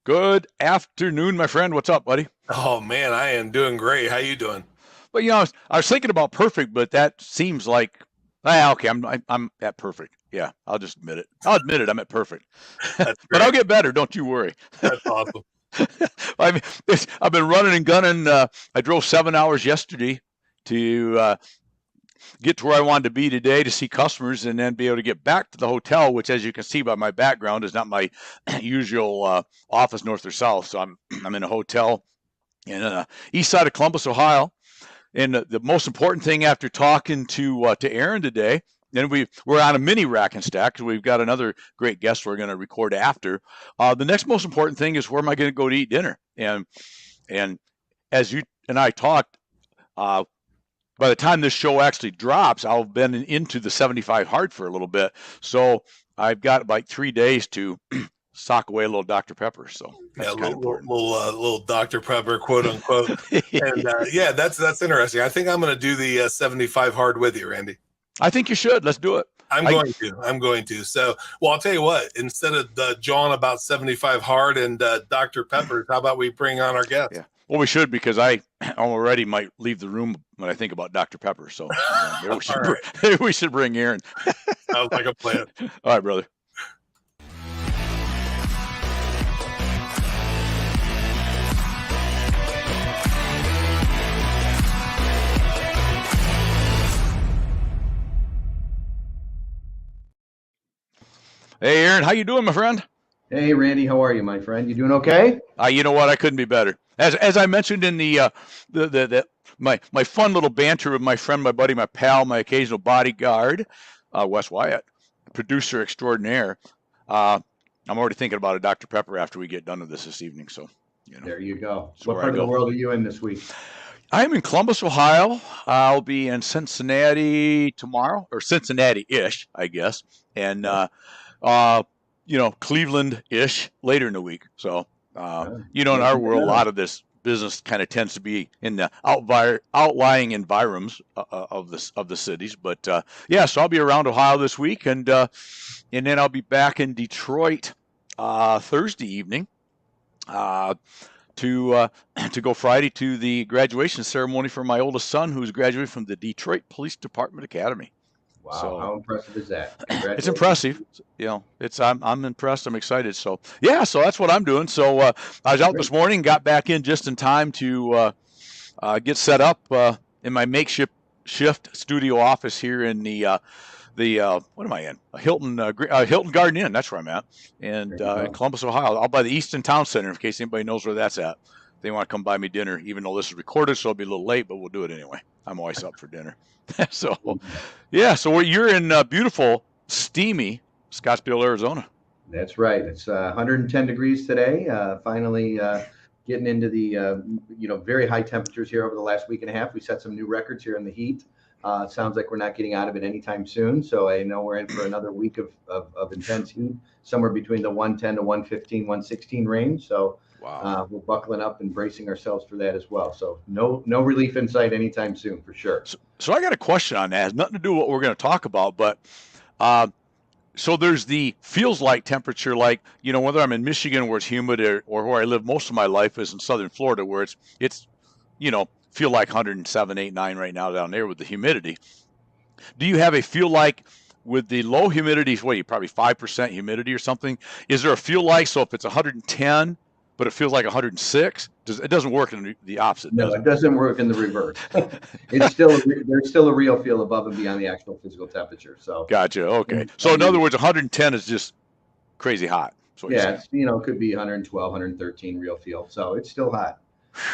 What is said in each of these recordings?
Good afternoon, my friend. What's up, buddy? Oh man, I am doing great. How you doing? Well, I was thinking about perfect, but that seems like, okay, I'm at perfect. Yeah, I'll just admit it. I'll admit it. I'm at perfect, That's but I'll great. get better. Don't you worry. That's awesome. I mean, I've been running and gunning. I drove 7 hours yesterday to get to where I wanted to be today to see customers, and then be able to get back to the hotel, which, as you can see by my background, is not my usual office, north or south. So I'm in a hotel in east side of Columbus, Ohio. And the most important thing after talking to Aaron today, and we're on a mini rack and stack because we've got another great guest we're going to record after. The next most important thing is, where am I going to go to eat dinner? And as you and I talked, uh, by the time this show actually drops, I'll have been into the 75 hard for a little bit. So I've got like 3 days to sock away a little Dr. Pepper. So Yeah, that's kind of important. little Dr. Pepper, quote unquote. And yeah, that's interesting. I think I'm going to do the 75 hard with you, Randy. I think you should. Let's do it. I'm going to. I'm going to. So, well, I'll tell you what. Instead of jawing about 75 hard and Dr. Pepper, how about we bring on our guest? Yeah. Well, we should, because I already might leave the room when I think about Dr. Pepper. So maybe we should bring Aaron. Sounds like a plan. All right, brother. Hey, Aaron, how you doing, my friend? Hey, Randy, how are you, my friend? You doing okay? You know what? I couldn't be better. As I mentioned in my fun little banter with my friend, my buddy, my pal, my occasional bodyguard, Wes Wyatt, producer extraordinaire. I'm already thinking about a Dr. Pepper after we get done with this evening. So, There you go. that's What where I part of the go. world are you in this week? I'm in Columbus, Ohio. I'll be in Cincinnati tomorrow, or Cincinnati-ish, I guess, and Cleveland-ish later in the week. So, in our world, a lot of this business kind of tends to be in the outlying environs of the cities. But yeah, so I'll be around Ohio this week, and then I'll be back in Detroit Thursday evening. To go Friday to the graduation ceremony for my oldest son, who's graduating from the Detroit Police Department Academy. Wow, So how impressive is that? it's impressive. I'm impressed. I'm excited. So yeah, so that's what I'm doing. So I was out Great. this morning, got back in just in time to get set up in my makeshift studio office here in the what am I in? Hilton Garden Inn. That's where I'm at, and in Columbus, Ohio. I'll by the Easton Town Center, in case anybody knows where that's at. They want to come buy me dinner, even though this is recorded, so it'll be a little late, but we'll do it anyway. I'm always up for dinner. So, yeah. So you're in beautiful, steamy Scottsdale, Arizona. That's right. It's 110 degrees today. Finally getting into the very high temperatures here over the last week and a half. We set some new records here in the heat. It sounds like we're not getting out of it anytime soon. So I know we're in for another week of intense heat, somewhere between the 110 to 115, 116 range. So Wow. we're buckling up and bracing ourselves for that as well. So no relief in sight anytime soon, for sure. So I got a question on that. It has nothing to do with what we're going to talk about, but so there's the feels like temperature, like, whether I'm in Michigan where it's humid, or where I live most of my life is in southern Florida, where it's feel like 107, 8, 9 right now down there with the humidity. Do you have a feel like with the low humidity, probably 5% humidity or something? Is there a feel like, so if it's 110, but it feels like 106, it doesn't work in the opposite? No, it doesn't work in the reverse. There's still a real feel above and beyond the actual physical temperature. So gotcha. Okay. So in other words, 110 is just crazy hot. Yeah, it's, it could be 112, 113 real feel. So it's still hot.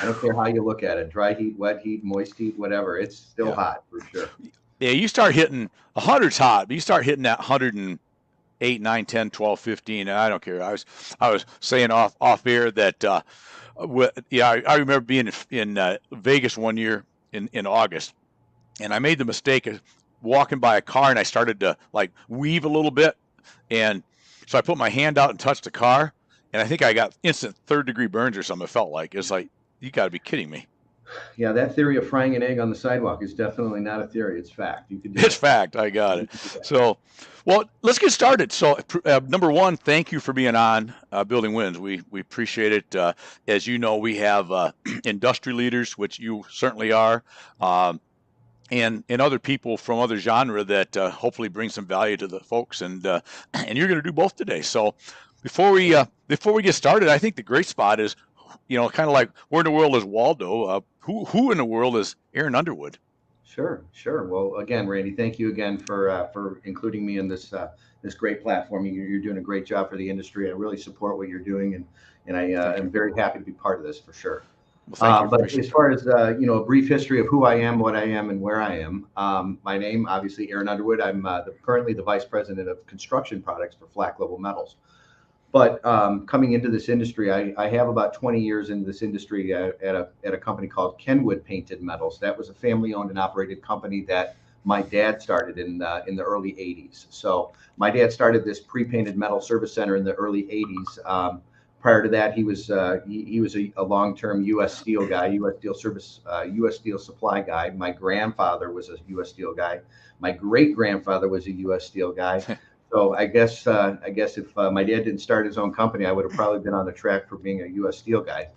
I don't care how you look at it. Dry heat, wet heat, moist heat, whatever. It's still hot for sure. Yeah, you start hitting 100's hot, but you start hitting that 108, 9, 10, 12, 15, and I don't care. I was saying off air that I remember being in Vegas one year in August, and I made the mistake of walking by a car, and I started to like weave a little bit, and so I put my hand out and touched the car, and I think I got instant third-degree burns or something. It felt like it's like, you got to be kidding me. Yeah, that theory of frying an egg on the sidewalk is definitely not a theory. It's fact. You could do It's that. fact. I got You it. could do that. So, well, let's get started. So, number one, thank you for being on Building Wins. We appreciate it. As you know, we have industry leaders, which you certainly are, um, and other people from other genre that hopefully bring some value to the folks. And you're going to do both today. So, before we get started, I think the great spot is, kind of like, where in the world is Waldo? Who in the world is Aaron Underwood? Sure, sure. Well, again, Randy, thank you again for including me in this great platform. You're doing a great job for the industry. I really support what you're doing, and I Thank am you. very happy to be part of this for sure. Well, thank you. But Appreciate as it. far as a brief history of who I am, what I am, and where I am, my name obviously Aaron Underwood. I'm currently the vice president of construction products for Flack Global Metals. But coming into this industry, I have about 20 years in this industry at a company called Kenwood Painted Metals. That was a family-owned and operated company that my dad started in the early 80s. So my dad started this pre-painted metal service center in the early 80s. Prior to that, he was a long-term U.S. Steel guy, U.S. Steel service, U.S. Steel supply guy. My grandfather was a U.S. Steel guy. My great grandfather was a U.S. Steel guy. So I guess if my dad didn't start his own company, I would have probably been on the track for being a U.S. Steel guy.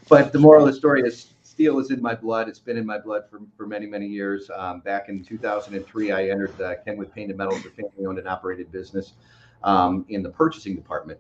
But the moral of the story is steel is in my blood. It's been in my blood for many, many years. Back in 2003, I entered Kenwood Painted Metals, a family-owned and operated business, in the purchasing department.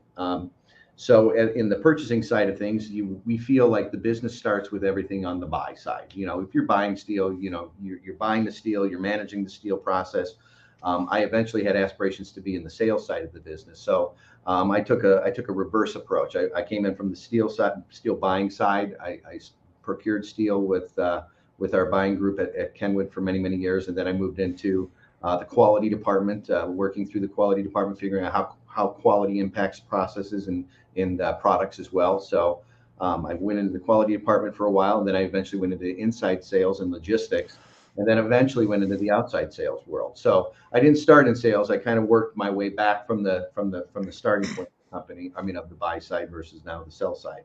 So in the purchasing side of things, we feel like the business starts with everything on the buy side. If you're buying steel, you're buying the steel, you're managing the steel process. I eventually had aspirations to be in the sales side of the business. So I took a reverse approach. I came in from the steel side, steel buying side. I procured steel with our buying group at Kenwood for many, many years, and then I moved into the quality department, working through the quality department, figuring out how quality impacts processes and products as well. So I went into the quality department for a while, and then I eventually went into inside sales and logistics, and then eventually went into the outside sales world. So I didn't start in sales. I kind of worked my way back from the starting point of the company. I mean, of the buy side versus now the sell side.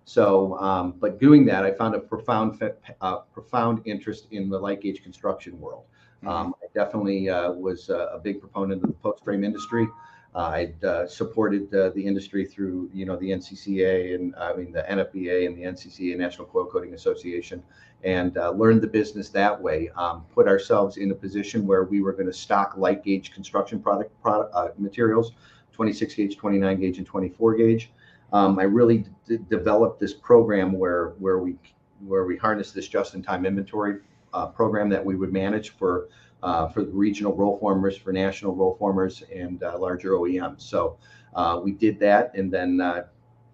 So, but doing that, I found a profound interest in the light gauge construction world. I definitely was a big proponent of the post frame industry. I'd supported the industry through, the NCCA and the NFBA and the NCCA, National Coil Coating Association, and learned the business that way. Put ourselves in a position where we were going to stock light gauge construction product materials, 26 gauge, 29 gauge, and 24 gauge. I really developed this program where we harnessed this just-in-time inventory program that we would manage for the regional roll formers, for national roll formers, and larger OEMs. So we did that, and then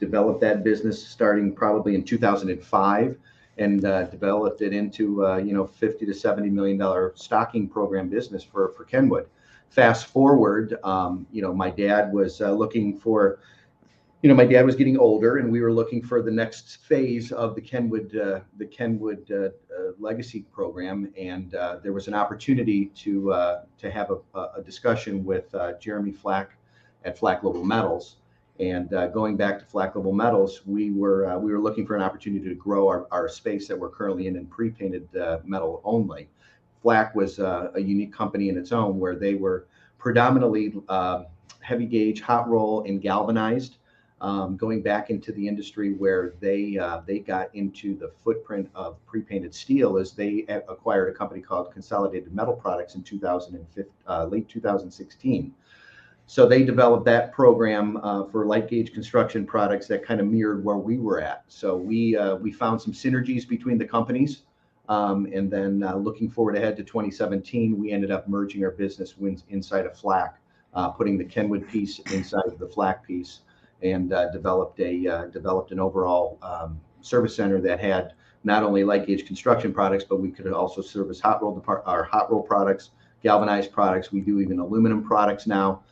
developed that business starting probably in 2005, and developed it into $50 to $70 million stocking program business for Kenwood. Fast forward, my dad was looking for. My dad was getting older, and we were looking for the next phase of the Kenwood legacy program. And there was an opportunity to have a discussion with Jeremy Flack at Flack Global Metals. And going back to Flack Global Metals, we were looking for an opportunity to grow our space that we're currently in pre-painted metal only. Flack was a unique company in its own, where they were predominantly heavy gauge, hot roll, and galvanized. Going back into the industry where they got into the footprint of pre-painted steel, as they acquired a company called Consolidated Metal Products in late 2016. So they developed that program for light gauge construction products that kind of mirrored where we were at. So we found some synergies between the companies. And then looking forward ahead to 2017, we ended up merging our business inside of Flack, putting the Kenwood piece inside of the Flack piece, and developed an overall service center that had not only light gauge construction products, but we could also service hot roll products, galvanized products. We do even aluminum products now.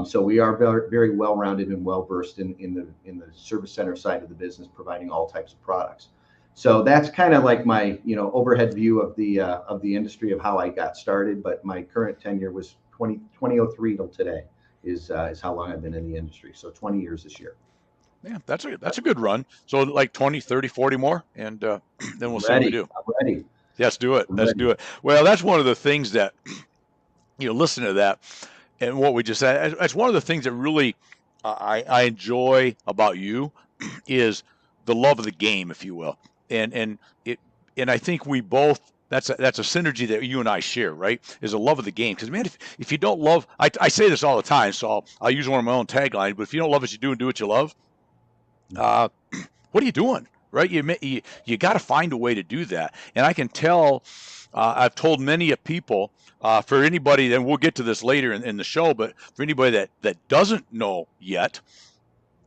So we are very, very well rounded and well versed in the service center side of the business, providing all types of products. So that's kind of like my overhead view of the industry, of how I got started. But my current tenure was 2003 till today. Is how long I've been in the industry. So 20 years this year. Yeah, that's a good run. So like 20, 30, 40 more, and then we'll see what we do. I'm ready. Let's do it. I'm Let's ready. do it. Well, that's one of the things that, listen to that and what we just said. That's one of the things that really I enjoy about you is the love of the game, if you will. And it and I think we both that's a synergy that you and I share, right? Is a love of the game. Because man, if you don't love, I say this all the time, so I'll use one of my own taglines. But if you don't love what you do and do what you love, what are you doing? Right? You got to find a way to do that. And I can tell. I've told many people. For anybody, and we'll get to this later in the show, but for anybody that doesn't know yet,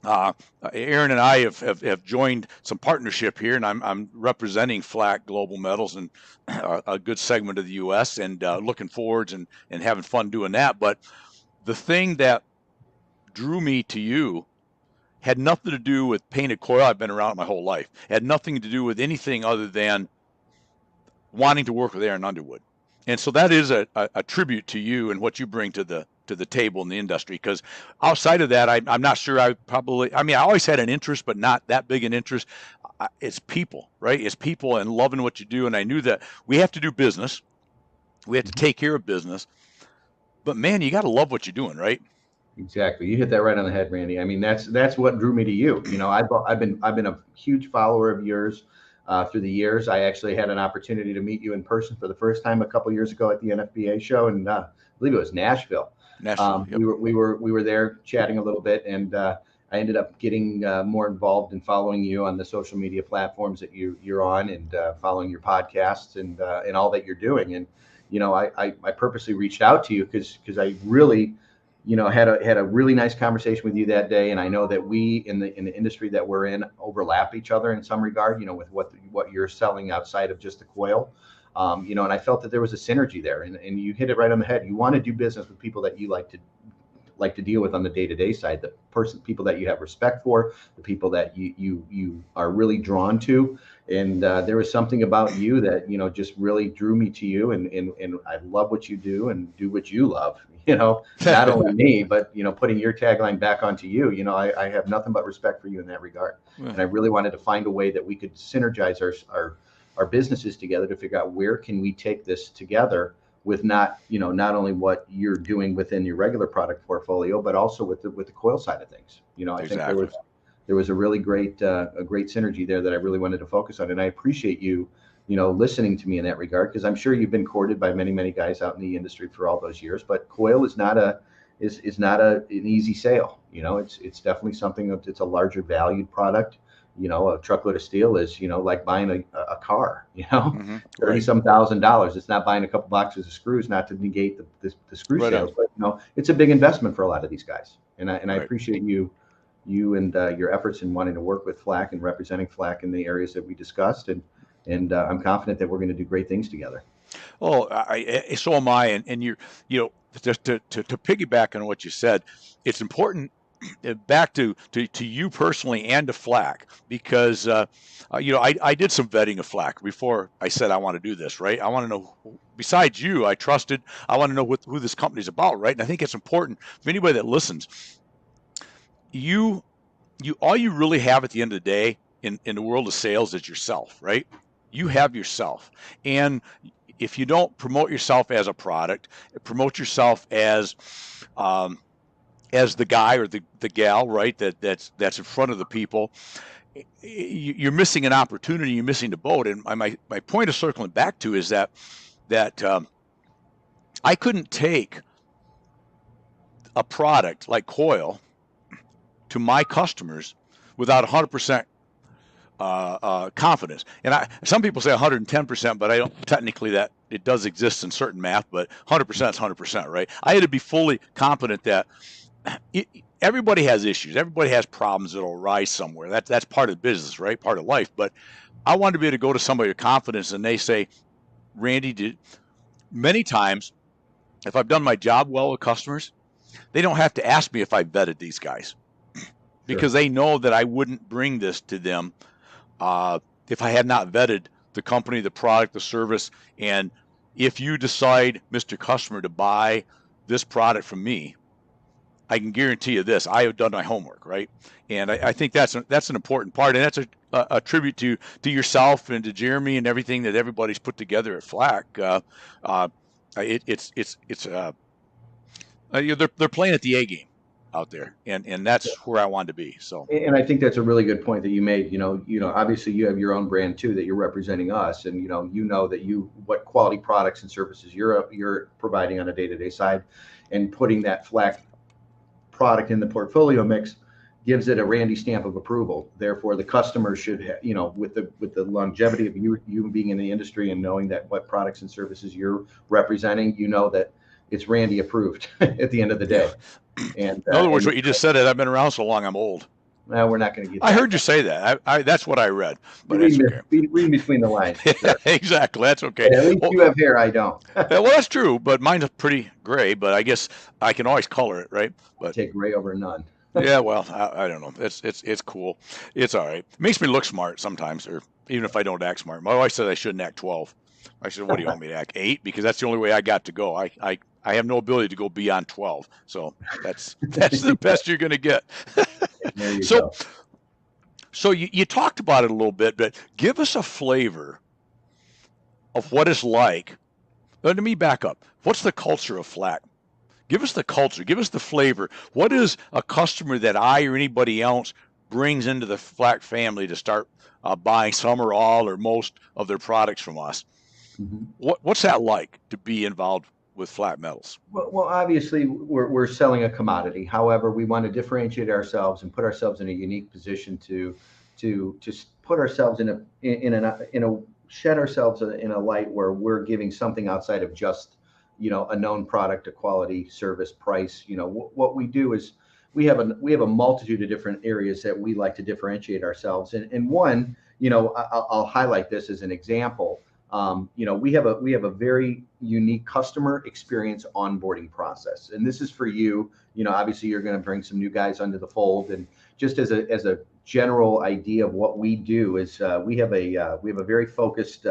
Aaron and I have joined some partnership here, and I'm representing Flack Global Metals and a good segment of the U.S. and looking forwards and having fun doing that. But the thing that drew me to you had nothing to do with painted coil. I've been around it my whole life. It had nothing to do with anything other than wanting to work with Aaron Underwood. And so that is a tribute to you and what you bring to the table in the industry. Because outside of that, I'm not sure I always had an interest, but not that big an interest. It's people, right? It's people and loving what you do. And I knew that we have to do business. We have to take care of business. But man, you got to love what you're doing, right? Exactly. You hit that right on the head, Randy. I mean, that's what drew me to you. You know, I've been a huge follower of yours through the years. I actually had an opportunity to meet you in person for the first time a couple years ago at the NFBA show, and I believe it was Nashville. Yep. We were there chatting a little bit, and I ended up getting more involved in following you on the social media platforms that you're on, and following your podcasts and all that you're doing. And you know, I purposely reached out to you because I really, you know, had a really nice conversation with you that day, and I know that we in the industry that we're in overlap each other in some regard, you know, with what you're selling outside of just the coil, you know, and I felt that there was a synergy there, and you hit it right on the head. You want to do business with people that you like to deal with on the day-to-day side, people that you have respect for, the people that you are really drawn to, and there was something about you that, you know, just really drew me to you, and I love what you do and do what you love. You know, not only me, but, you know, putting your tagline back onto you. You know, I have nothing but respect for you in that regard. Yeah. And I really wanted to find a way that we could synergize our businesses together to figure out where can we take this together with not only what you're doing within your regular product portfolio, but also with the coil side of things. You know, I think there was a really great synergy there that I really wanted to focus on. And I appreciate you listening to me in that regard, because I'm sure you've been courted by many guys out in the industry for all those years, but coil is not an easy sale. You know, it's definitely something that it's a larger valued product. You know, a truckload of steel is, you know, like buying a car, you know, mm-hmm. $30-some thousand. It's not buying a couple boxes of screws, not to negate the screw sales, but, you know, it's a big investment for a lot of these guys. And I appreciate you and your efforts in wanting to work with Flack and representing Flack in the areas that we discussed. And I'm confident that we're going to do great things together. Oh, so am I. And you know, just to piggyback on what you said, it's important back to you personally and to Flack, because you know, I did some vetting of Flack before I said I want to do this, right? I want to know, besides you, I trusted, I want to know who this company's about, right? And I think it's important for anybody that listens. You all you really have at the end of the day in the world of sales is yourself, right? You have yourself. And if you don't promote yourself as a product, promote yourself as the guy or the gal, right, that's in front of the people, you're missing an opportunity, you're missing the boat. And my point of circling back to is that I couldn't take a product like coil to my customers without 100% confidence. And some people say 110%, but I don't technically that it does exist in certain math, but 100% is 100%, right? I had to be fully confident that everybody has issues. Everybody has problems that will arise somewhere. That's part of the business, right? Part of life. But I wanted to be able to go to somebody with confidence, and they say, Randy, many times, if I've done my job well with customers, they don't have to ask me if I vetted these guys, because they know that I wouldn't bring this to them if I had not vetted the company, the product, the service. And if you decide, Mr. Customer, to buy this product from me, I can guarantee you this: I have done my homework, right? And I think that's an important part, and that's a tribute to yourself and to Jeremy and everything that everybody's put together at Flack. Uh, it's they're playing at the A game out there, and that's where I wanted to be. So, And I think that's a really good point that you made. Obviously you have your own brand too that you're representing us, and that what quality products and services you're providing on a day-to-day side, and putting that Flack product in the portfolio mix gives it a Randy stamp of approval. Therefore, the customer should, with the longevity of you being in the industry and knowing that what products and services you're representing, that it's Randy approved at the end of the day. And in other words, what you just said, I've been around so long, I'm old. Well, we're not going to get. I heard you say that. That's what I read, but read, that's okay. Read between the lines. Sure. Exactly, that's okay. Yeah, at least you have hair, I don't. Well, that's true, but mine's pretty gray. But I guess I can always color it, right? But take gray over none. Yeah, well, I don't know. It's cool. It's all right. It makes me look smart sometimes, or even if I don't act smart. My wife said I shouldn't act 12. I said, what do you want me to act 8? Because that's the only way I got to go. I have no ability to go beyond 12. So that's the best you're going to get. So you talked about it a little bit, but give us a flavor of what it's like. Let me back up. What's the culture of Flack? Give us the culture. Give us the flavor. What is a customer that I or anybody else brings into the Flack family to start buying some or all or most of their products from us? Mm-hmm. What's that like to be involved with Flat Metals? Well, obviously we're selling a commodity. However, we want to differentiate ourselves and put ourselves in a unique position to put ourselves in a shed ourselves in a light where we're giving something outside of just a known product, a quality, service, price. What we do is we have a multitude of different areas that we like to differentiate ourselves. And one, I'll highlight this as an example. We have a very unique customer experience onboarding process, and this is for you. Obviously you're going to bring some new guys under the fold, and just as a general idea of what we do is we have a very focused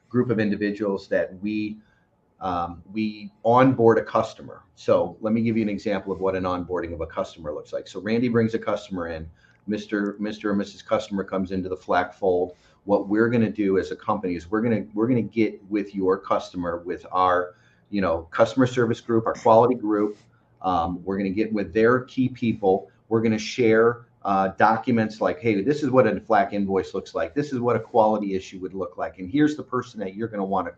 group of individuals that we onboard a customer. So let me give you an example of what an onboarding of a customer looks like. So Randy brings a customer in, Mr. or Mrs. Customer comes into the Flack fold. What we're going to do as a company is we're going to get with your customer with our, customer service group, our quality group. We're going to get with their key people. We're going to share documents like, hey, this is what a Flack invoice looks like. This is what a quality issue would look like. And here's the person that you're going to want to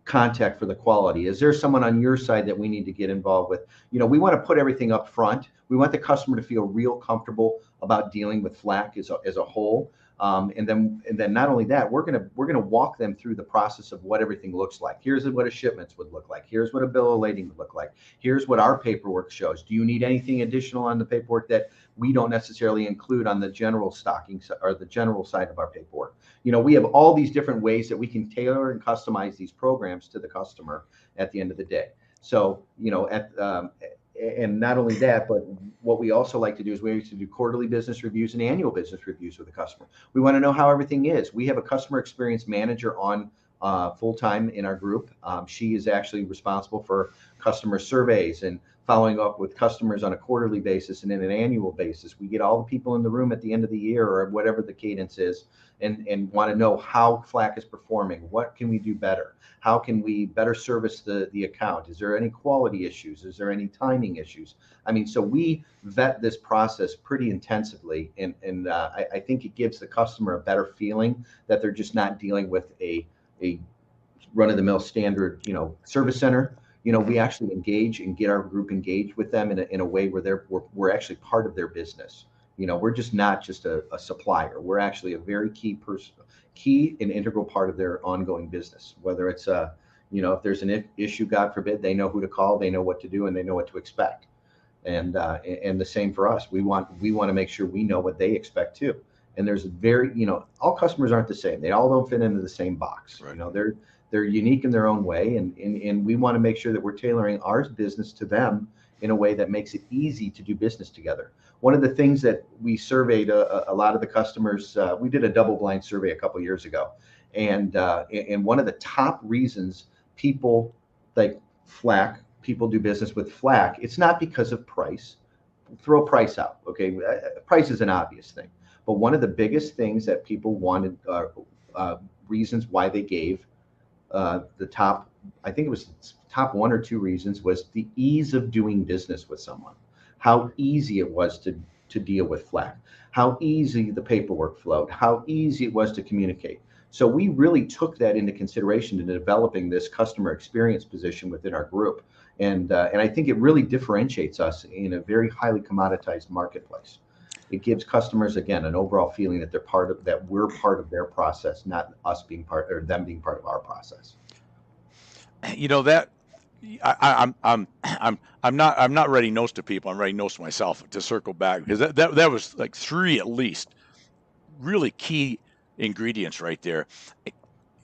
contact for the quality. Is there someone on your side that we need to get involved with? We want to put everything up front. We want the customer to feel real comfortable about dealing with Flack as a whole. And then not only that, we're gonna walk them through the process of what everything looks like. Here's what a shipments would look like. Here's what a bill of lading would look like. Here's what our paperwork shows. Do you need anything additional on the paperwork that we don't necessarily include on the general stocking or the general side of our paperwork? We have all these different ways that we can tailor and customize these programs to the customer at the end of the day. So, and not only that, but what we also like to do is we used to do quarterly business reviews and annual business reviews with the customer. We want to know how everything is. We have a customer experience manager on full-time in our group. She is actually responsible for customer surveys and following up with customers on a quarterly basis and in an annual basis. We get all the people in the room at the end of the year or whatever the cadence is and want to know how Flack is performing. What can we do better? How can we better service the account? Is there any quality issues? Is there any timing issues? So we vet this process pretty intensively, and I think it gives the customer a better feeling that they're just not dealing with a run-of-the-mill standard, service center. We actually engage and get our group engaged with them in a way where we're actually part of their business. We're just not just a supplier. We're actually a very key and integral part of their ongoing business. Whether it's if there's an issue, God forbid, they know who to call, they know what to do, and they know what to expect. And the same for us. We want to make sure we know what they expect too. And there's all customers aren't the same. They all don't fit into the same box. Right. They're unique in their own way, and we want to make sure that we're tailoring our business to them in a way that makes it easy to do business together. One of the things that we surveyed a lot of the customers, we did a double-blind survey a couple of years ago, and one of the top reasons people like Flack, people do business with Flack, it's not because of price. throw price out. Okay, price is an obvious thing, but one of the biggest things that people wanted, reasons why they gave the top, I think it was top one or two reasons, was the ease of doing business with someone, how easy it was to deal with Flack, how easy the paperwork flowed, how easy it was to communicate. So we really took that into consideration in developing this customer experience position within our group. And I think it really differentiates us in a very highly commoditized marketplace. It gives customers, again, an overall feeling that we're part of their process, not us being part, or them being part of our process. You know that I'm not writing notes to people. I'm writing notes to myself to circle back, because that was like three at least really key ingredients right there.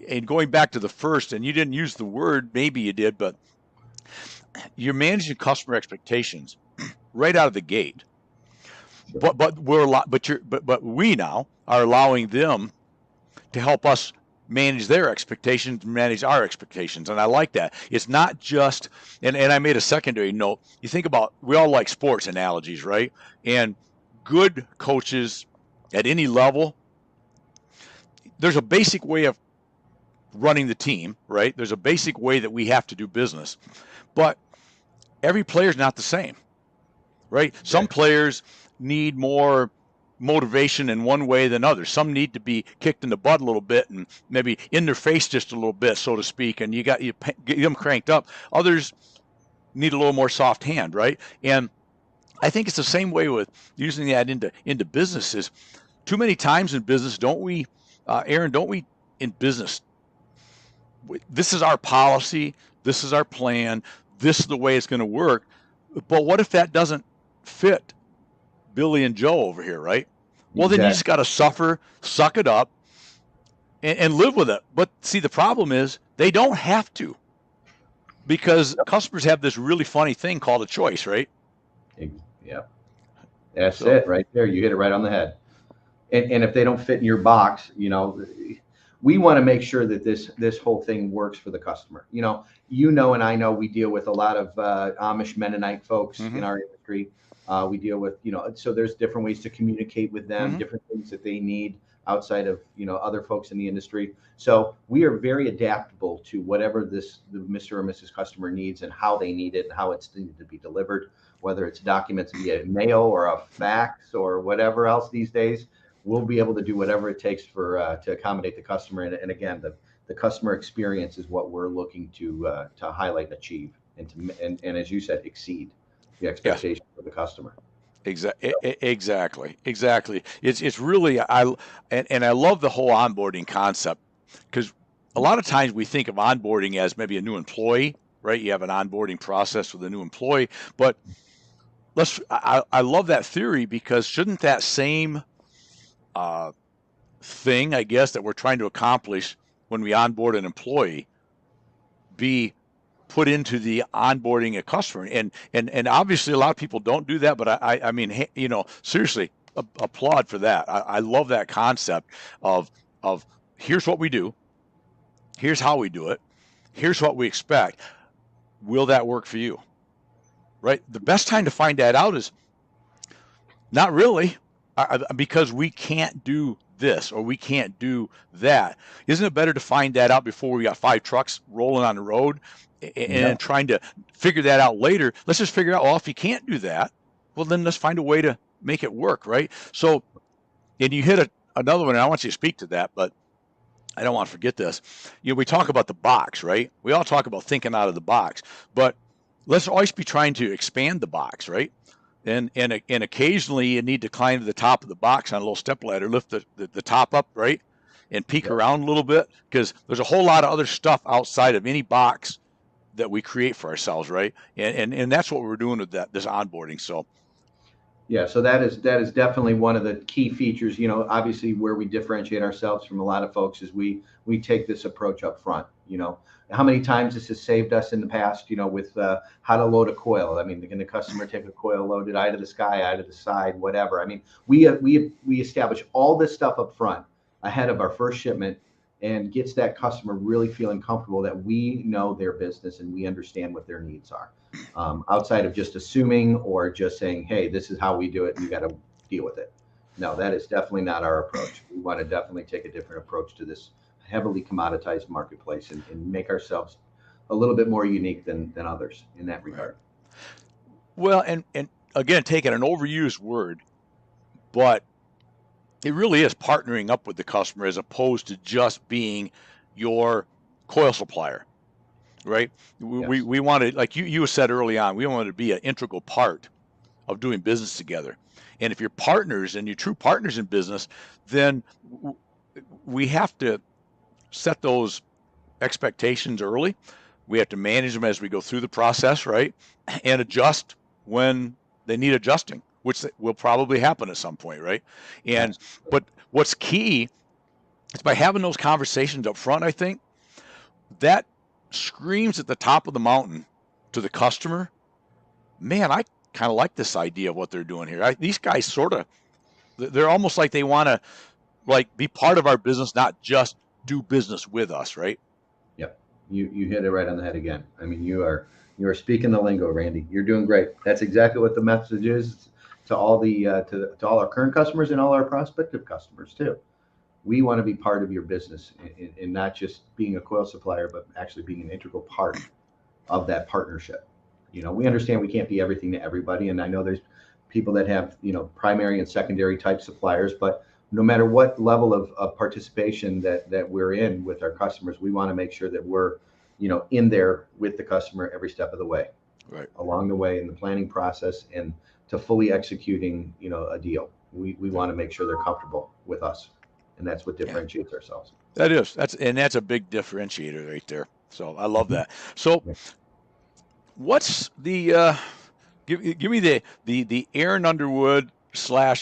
And going back to the first, and you didn't use the word, maybe you did, but you're managing customer expectations right out of the gate. Sure. But we now are allowing them to help us manage their expectations, manage our expectations. And I like that. It's not just, and I made a secondary note. You think about, we all like sports analogies, right? And good coaches at any level, there's a basic way of running the team, right? There's a basic way that we have to do business. But every player is not the same, right? Okay. Some players need more motivation in one way than others. Some need to be kicked in the butt a little bit and maybe in their face just a little bit, so to speak, and you get them cranked up. Others need a little more soft hand, right? And I think it's the same way with using that into businesses. Too many times in business, don't we, Aaron, don't we in business, this is our policy, this is our plan, this is the way it's going to work. But what if that doesn't fit Billy and Joe over here, right? Well, then you just got to suffer, suck it up, and live with it. But see, the problem is they don't have to, because customers have this really funny thing called a choice, right? Yeah, that's it right there. You hit it right on the head. And if they don't fit in your box, we want to make sure that this whole thing works for the customer. And I know we deal with a lot of Amish Mennonite folks in our industry. We deal with, so there's different ways to communicate with them, different things that they need outside of, other folks in the industry. So we are very adaptable to whatever the Mr. or Mrs. customer needs and how they need it and how it's needed to be delivered, whether it's documents via mail or a fax or whatever else these days. We'll be able to do whatever it takes to accommodate the customer. And again, the customer experience is what we're looking to highlight and achieve, and as you said, exceed the expectation of the customer. Exactly. It's really, I love the whole onboarding concept, because a lot of times we think of onboarding as maybe a new employee, right? You have an onboarding process with a new employee, but I love that theory, because shouldn't that same thing, I guess, that we're trying to accomplish when we onboard an employee be put into the onboarding a customer? And obviously a lot of people don't do that, but I mean, seriously, applaud for that. I love that concept of here's what we do, here's how we do it, here's what we expect. Will that work for you? Right? The best time to find that out is not really, because we can't do this or we can't do that. Isn't it better to find that out before we got 5 trucks rolling on the road and trying to figure that out later? Let's just figure out, well, if you can't do that, well, then let's find a way to make it work, right? So, and you hit another one, and I want you to speak to that, but I don't want to forget this. We talk about the box, right? We all talk about thinking out of the box, but let's always be trying to expand the box, right? And occasionally you need to climb to the top of the box on a little step ladder, lift the top up, right? And peek around a little bit, because there's a whole lot of other stuff outside of any box that we create for ourselves, right? And that's what we're doing with this onboarding. So yeah, so that is definitely one of the key features, obviously where we differentiate ourselves from a lot of folks is we take this approach up front. How many times this has saved us in the past, with how to load a coil. I mean, can the customer take a coil loaded eye to the sky, eye to the side, whatever. I mean, we establish all this stuff up front ahead of our first shipment, and gets that customer really feeling comfortable that we know their business and we understand what their needs are. outside of just assuming or just saying, hey, this is how we do it and you got to deal with it. No, that is definitely not our approach. We want to definitely take a different approach to this heavily commoditized marketplace and make ourselves a little bit more unique than others in that regard. Well, and again, taking an overused word, but it really is partnering up with the customer as opposed to just being your coil supplier, right? Yes. We wanted, like you said early on, we wanted to be an integral part of doing business together. And if you're partners and you're true partners in business, then we have to set those expectations early. We have to manage them as we go through the process, right? And adjust when they need adjusting, which will probably happen at some point, right? And but what's key is by having those conversations up front, I think that screams at the top of the mountain to the customer, man, I kind of like this idea of what they're doing here. These guys sort of, they're almost like they want to like be part of our business, not just do business with us, right? Yep. You hit it right on the head again. I mean, you are speaking the lingo, Randy. You're doing great. That's exactly what the message is to all the to all our current customers and all our prospective customers too. We want to be part of your business and not just being a coil supplier, but actually being an integral part of that partnership. We understand we can't be everything to everybody, and I know there's people that have primary and secondary type suppliers, but no matter what level of participation that we're in with our customers, we want to make sure that we're in there with the customer every step of the way, right along the way in the planning process and to fully executing a deal. We want to make sure they're comfortable with us, and that's what differentiates ourselves. That's a big differentiator right there. So I love that. So what's the give me the Aaron Underwood / Flack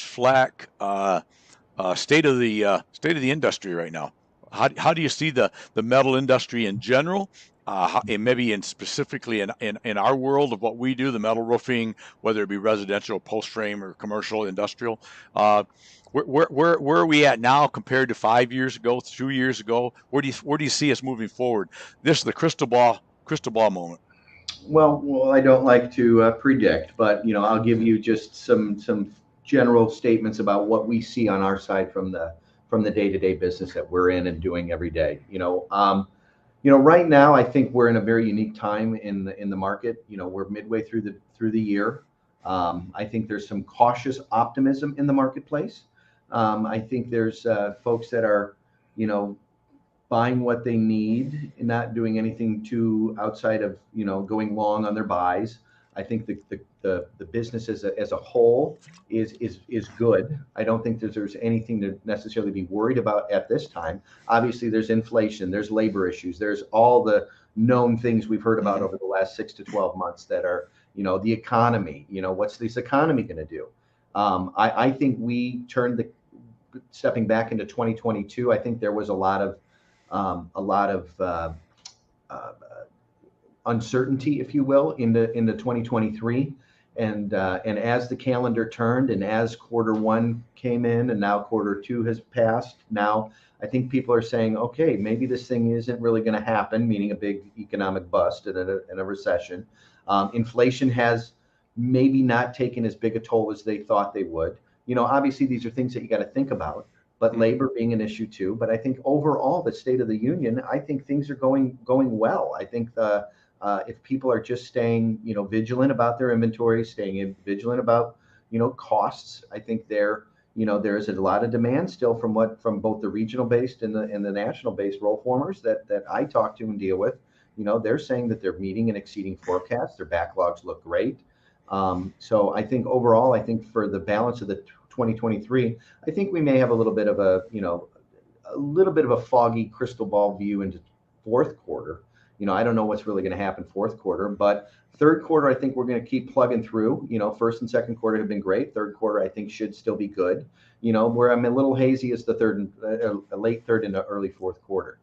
state of the industry right now? How do you see the metal industry in general? And maybe specifically in our world of what we do, the metal roofing, whether it be residential, post frame, or commercial, industrial. Where are we at now compared to 5 years ago, 2 years ago? Where do you see us moving forward? This is the crystal ball moment. Well, I don't like to predict, but I'll give you just some general statements about what we see on our side from the day-to-day business that we're in and doing every day. Right now I think we're in a very unique time in the market. We're midway through the year. I think there's some cautious optimism in the marketplace. I think there's folks that are buying what they need and not doing anything too outside of going long on their buys. I think the business as a whole is good. I don't think there's anything to necessarily be worried about at this time. Obviously, there's inflation, there's labor issues, there's all the known things we've heard about over the last 6 to 12 months that are the economy. What's this economy going to do? I think we turned stepping back into 2022. I think there was a lot of uncertainty, if you will, into 2023, and as the calendar turned and as Q1 came in and now Q2 has passed, now I think people are saying, okay, maybe this thing isn't really going to happen, meaning a big economic bust and a recession. Inflation has maybe not taken as big a toll as they thought they would. Obviously these are things that you got to think about, but labor being an issue too. But I think overall, the State of the Union, I think things are going well. I think if people are just staying, vigilant about their inventory, staying vigilant about, costs, I think there is a lot of demand still from both the regional based and the national based roll formers that I talk to and deal with. They're saying that they're meeting and exceeding forecasts. Their backlogs look great. So I think overall, I think for the balance of the 2023, I think we may have a little bit of a foggy crystal ball view into fourth quarter. I don't know what's really going to happen fourth quarter, but third quarter, I think we're going to keep plugging through. First and second quarter have been great. Third quarter, I think should still be good. Where I'm a little hazy is the third and late third into early fourth quarter.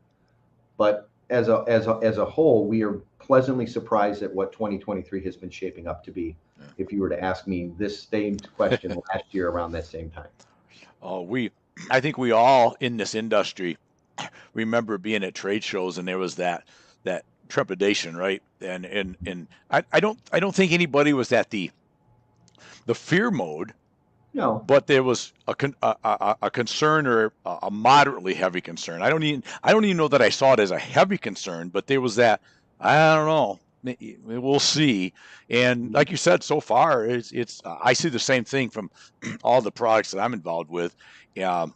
But as a whole, we are pleasantly surprised at what 2023 has been shaping up to be. If you were to ask me this same question last year around that same time. I think we all in this industry remember being at trade shows and there was that trepidation, right? And I don't think anybody was at the fear mode, No. but there was a concern, or a moderately heavy concern. I don't even know that I saw it as a heavy concern, but there was that, I don't know, we'll see. And like you said, so far it's I see the same thing from all the products that I'm involved with. Um,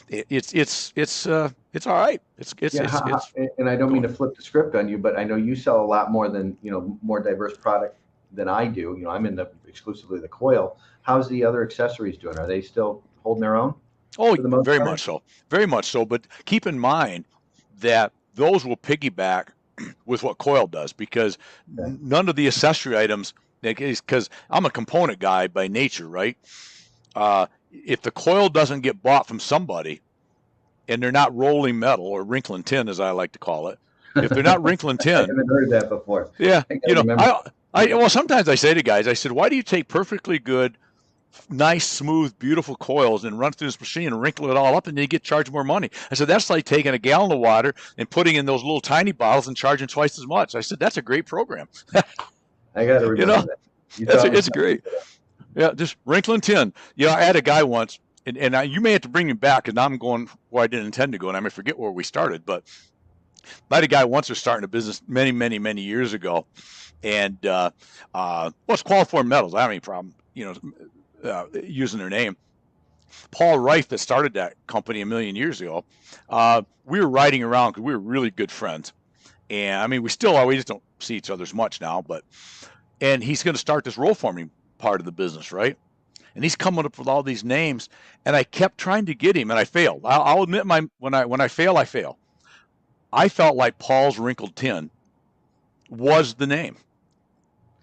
it's all right. It's And I don't mean going. to flip the script on you, but I know you sell a lot more than, more diverse product than I do. I'm in exclusively the coil. How's the other accessories doing? Are they still holding their own Oh, for the most very part? much so. Very much so. But keep in mind that those will piggyback with what coil does, because Okay. none of the accessory items, because I'm a component guy by nature, right? If the coil doesn't get bought from somebody, and they're not rolling metal or wrinkling tin, as I like to call it, if they're not wrinkling I tin, haven't heard that before. yeah, I gotta remember. well, sometimes I say to guys, I said, why do you take perfectly good, nice, smooth, beautiful coils and run through this machine and wrinkle it all up, and then you get charged more money? I said, that's like taking a gallon of water and putting in those little tiny bottles and charging twice as much. I said, that's a great program. I got to remember that. It's great. Yeah, just wrinkling tin. I had a guy once, and you may have to bring him back, and I'm going where I didn't intend to go, and I may forget where we started, but I had a guy once was starting a business many, many, many years ago, and it's Qualiform Metals. I don't have any problem, using their name. Paul Reif, that started that company a million years ago, we were riding around because we were really good friends. And I mean, we still are. We just don't see each other as much now. And he's going to start this roll forming part of the business, right? And he's coming up with all these names, and I kept trying to get him, and I failed. I'll admit, when I fail, I fail. I felt like Paul's Wrinkled Tin was the name.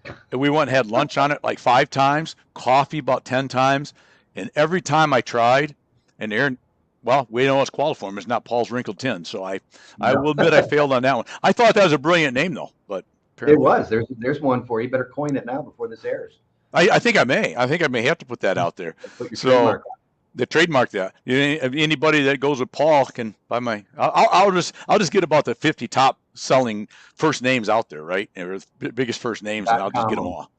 And we went and had lunch on it like 5 times, coffee about 10 times, and every time I tried, and Aaron, well, we know it's Qualiform, it's not Paul's Wrinkled Tin. So I will admit I failed on that one. I thought that was a brilliant name, though, but it was. There's one for you. Better coin it now before this airs. I think I may have to put that out there. Put your trademark on. The trademark that anybody that goes with Paul can buy my. I'll just get about the 50 top selling first names out there, right? Or biggest first names, and I'll just get them all.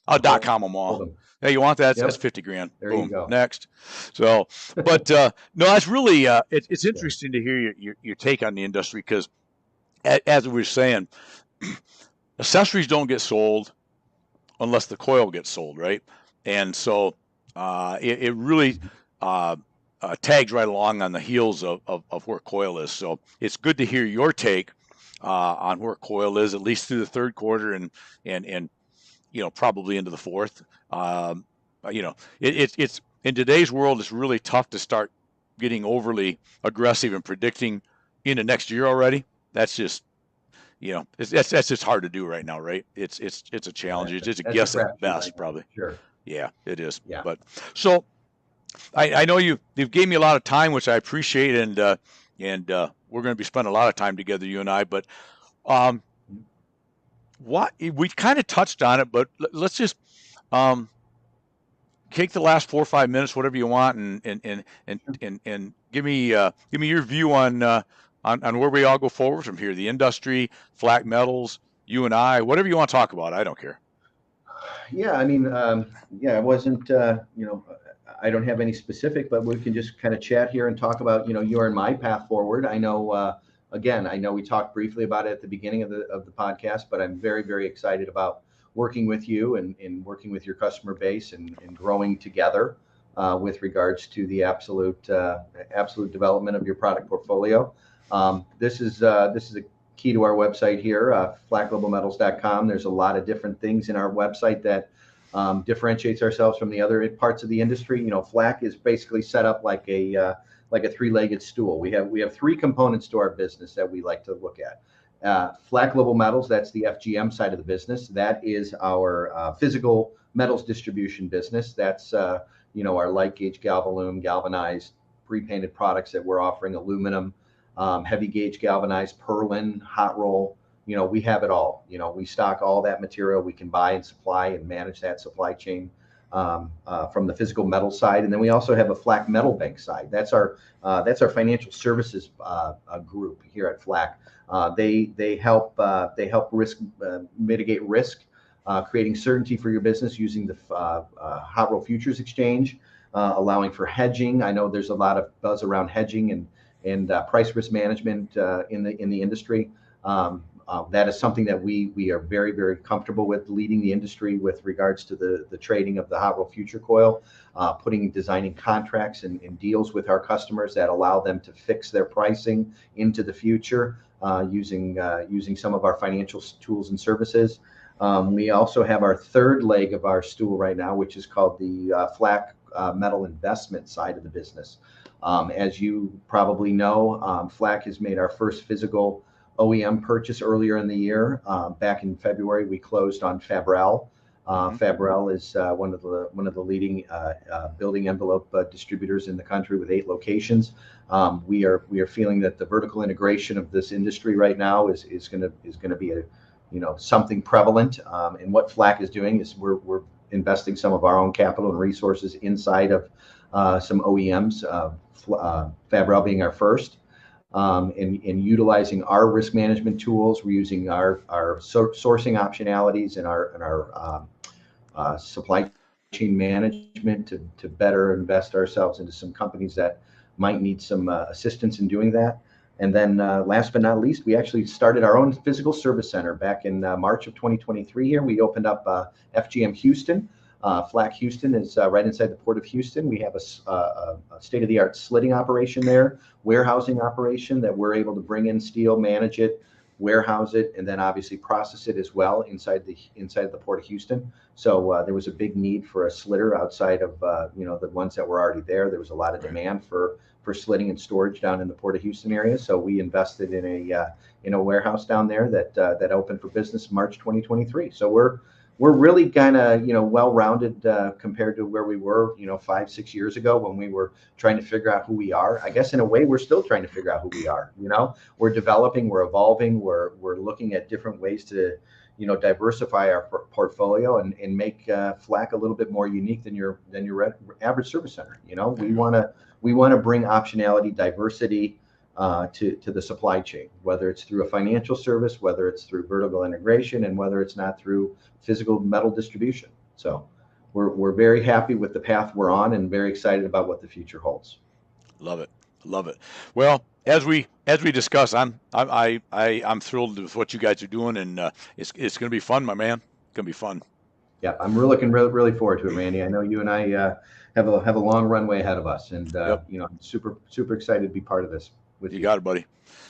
I'll .com them all. Hey, you want that? Yep. That's 50 grand. There Boom. You go. Next. So, but no, that's really it's interesting to hear your take on the industry, because as we were saying, accessories don't get sold unless the coil gets sold, right? And so it really tags right along on the heels of where coil is. So it's good to hear your take on where coil is, at least through the third quarter and probably into the fourth. It's in today's world, it's really tough to start getting overly aggressive and predicting into next year already. That's just that's just hard to do right now, right? It's a challenge. It's just a guess at best, probably. Sure. Yeah, it is. Yeah. But so I know you've gave me a lot of time, which I appreciate, and we're going to be spending a lot of time together, you and I. But what we kind of touched on it, but let's just take the last 4 or 5 minutes, whatever you want, and give me your view on where we all go forward from here. The industry, Flack Metals, you and I, whatever you want to talk about. I don't care. Yeah, I mean, I wasn't, I don't have any specific, but we can just kind of chat here and talk about, your and my path forward. I know, again, I know we talked briefly about it at the beginning of the podcast, but I'm very, very excited about working with you and working with your customer base and growing together with regards to the absolute development of your product portfolio. This is a key to our website here, flackglobalmetals.com. There's a lot of different things in our website that differentiates ourselves from the other parts of the industry. Flack is basically set up like a three-legged stool. We have 3 components to our business that we like to look at. Flack Global Metals, that's the FGM side of the business. That is our physical metals distribution business. That's our light gauge galvalume, galvanized, pre-painted products that we're offering, aluminum, heavy gauge galvanized, purlin, hot roll. We have it all. We stock all that material. We can buy and supply and manage that supply chain from the physical metal side, and then we also have a Flack Metal Bank side. That's our financial services group here at Flack. They help mitigate risk, creating certainty for your business using the hot roll futures exchange, allowing for hedging. I know there's a lot of buzz around hedging and price risk management in the industry. That is something that we are very, very comfortable with, leading the industry with regards to the trading of the hot roll future coil, designing contracts and deals with our customers that allow them to fix their pricing into the future, using some of our financial tools and services. We also have our third leg of our stool right now, which is called the Flack Metal Investment side of the business. As you probably know, Flack has made our first physical OEM purchase earlier in the year. Back in February, we closed on Fabrel. Fabrel is one of the leading building envelope distributors in the country with 8 locations. We are feeling that the vertical integration of this industry right now is going to be something prevalent. And what Flack is doing is we're investing some of our own capital and resources inside of some OEMs, Fabrel being our first. In utilizing our risk management tools, we're using our sourcing optionalities and our supply chain management to better invest ourselves into some companies that might need some assistance in doing that. And then last but not least, we actually started our own physical service center back in March of 2023 here. We opened up FGM Houston. Flack Houston is right inside the Port of Houston. We have a state-of-the-art slitting operation there, warehousing operation that we're able to bring in steel, manage it, warehouse it, and then obviously process it as well inside the Port of Houston. So there was a big need for a slitter outside of the ones that were already there. There was a lot of demand for slitting and storage down in the Port of Houston area. So we invested in a warehouse down there that opened for business March 2023. So we're really kind of well-rounded compared to where we were 5-6 years ago when we were trying to figure out who we are. I guess in a way we're still trying to figure out who we are. We're developing, we're evolving, we're looking at different ways to diversify our portfolio and make Flack a little bit more unique than your average service center. We want to bring optionality, diversity to the supply chain, whether it's through a financial service, whether it's through vertical integration, and whether it's not through physical metal distribution. So we're very happy with the path we're on and very excited about what the future holds. Love it. Well, as we discuss, I'm thrilled with what you guys are doing, and it's going to be fun, my man. It's going to be fun. Yeah, I'm looking really forward to it, Randy. I know you and I have a long runway ahead of us, and I'm super excited to be part of this with you. You got it, buddy.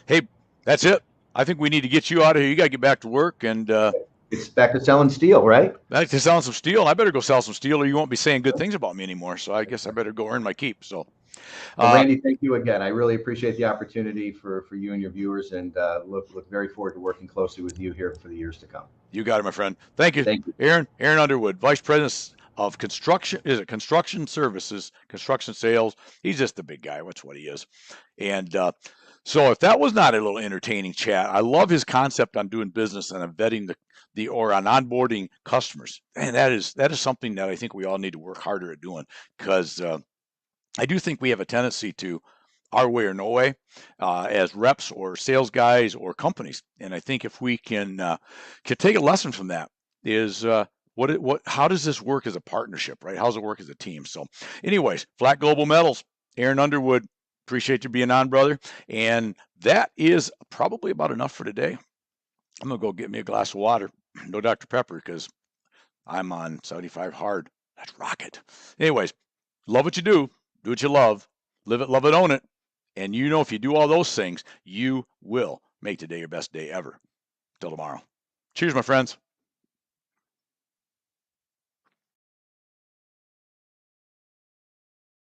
Hey, that's it. I think we need to get you out of here. You got to get back to work, and it's back to selling steel, right? Back to selling some steel. I better go sell some steel, or you won't be saying good things about me anymore. So I guess I better go earn my keep. So, well, Randy, thank you again. I really appreciate the opportunity for you and your viewers, and look very forward to working closely with you here for the years to come. You got it, my friend. Thank you. Thank you. Aaron Underwood, Vice President of Construction Services, Construction Sales. He's just the big guy. That's what he is. And so if that was not a little entertaining chat, I love his concept on doing business and on vetting or on onboarding customers. And that is something that I think we all need to work harder at doing, because I do think we have a tendency to our way or no way as reps or sales guys or companies. And I think if we can take a lesson from that is how does this work as a partnership, right? How does it work as a team? So anyways, Flack Global Metals, Aaron Underwood, appreciate you being on, brother. And that is probably about enough for today. I'm going to go get me a glass of water, no Dr. Pepper, because I'm on 75 hard. Let's rock it. Anyways, love what you do what you love, live it, love it, own it. And if you do all those things, you will make today your best day ever. Till tomorrow. Cheers, my friends.